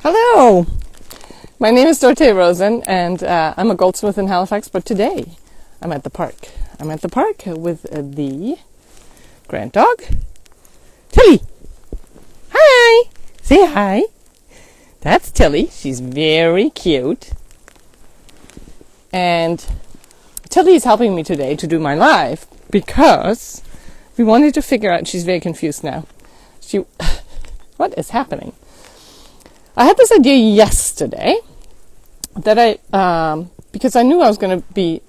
Hello, my name is Dorothea Rosen, and I'm a goldsmith in Halifax, but today I'm at the park. I'm at the park with the grand dog, Tilly. Hi! Say hi. That's Tilly. She's very cute. And Tilly is helping me today to do my live because we wanted to figure out, she's very confused now. What is happening? I had this idea yesterday that because I knew I was going to be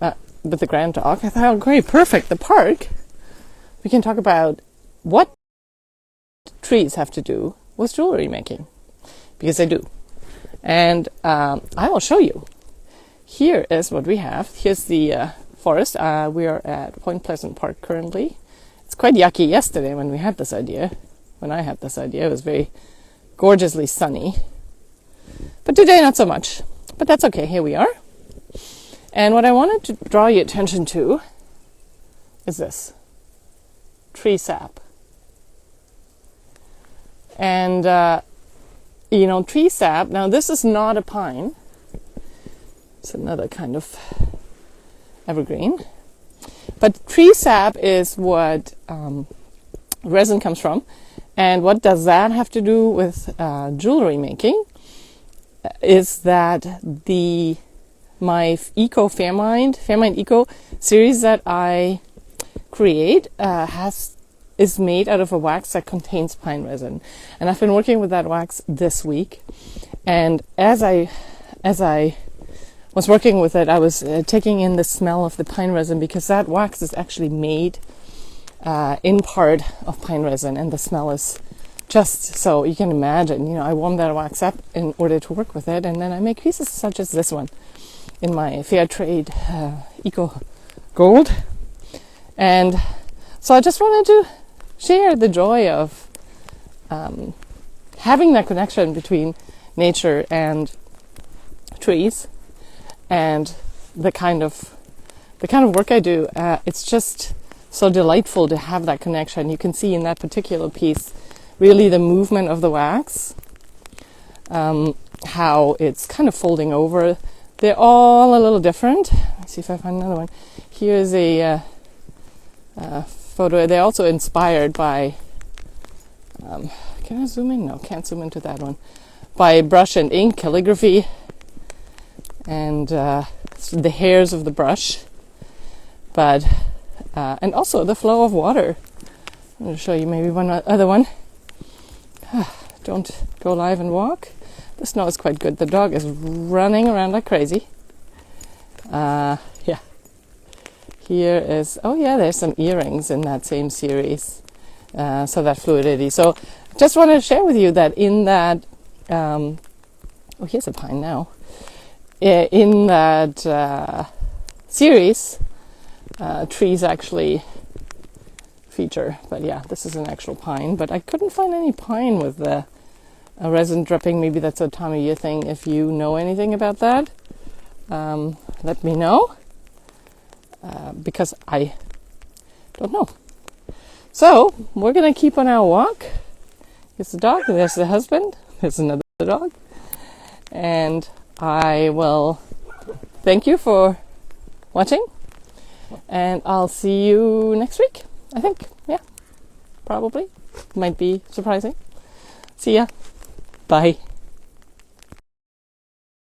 with the grand dog. I thought, oh, great, perfect, the park. We can talk about what trees have to do with jewelry making, because they do. And I will show you. Here is what we have. Here's the forest. We are at Point Pleasant Park currently. It's quite yucky yesterday when I had this idea. It was very gorgeously sunny. But today, not so much. But that's okay. Here we are. And what I wanted to draw your attention to is this. Tree sap. And, tree sap. Now, this is not a pine. It's another kind of evergreen. But tree sap is what resin comes from. And what does that have to do with jewelry making? Is that my Fairmined ECO series that I create is made out of a wax that contains pine resin, and I've been working with that wax this week. And as I was working with it, I was taking in the smell of the pine resin, because that wax is actually made in part of pine resin, and the smell is just so you can imagine. I warm that wax up in order to work with it, and then I make pieces such as this one in my fair trade eco gold. And so I just wanted to share the joy of having that connection between nature and trees, and the kind of work I do. It's just so delightful to have that connection. You can see in that particular piece really the movement of the wax, how it's kind of folding over. They're all a little different. Let's see if I find another one. Here's a photo. They're also inspired by, can I zoom in? No, can't zoom into that one. By brush and ink calligraphy, and the hairs of the brush, but and also the flow of water. I'm going to show you maybe one other one. Don't go live and walk. The snow is quite good. The dog is running around like crazy. Yeah. Here is, there's some earrings in that same series. So that fluidity. So just want to share with you that in that, here's a pine now. In that series, trees actually feature. But yeah, this is an actual pine. But I couldn't find any pine with the resin dripping. Maybe that's a time of year thing. If you know anything about that, let me know. Because I don't know. So we're going to keep on our walk. Here's the dog. There's the husband. There's another dog. And I will thank you for watching. And I'll see you next week. I think. Yeah. Probably. Might be surprising. See ya. Bye.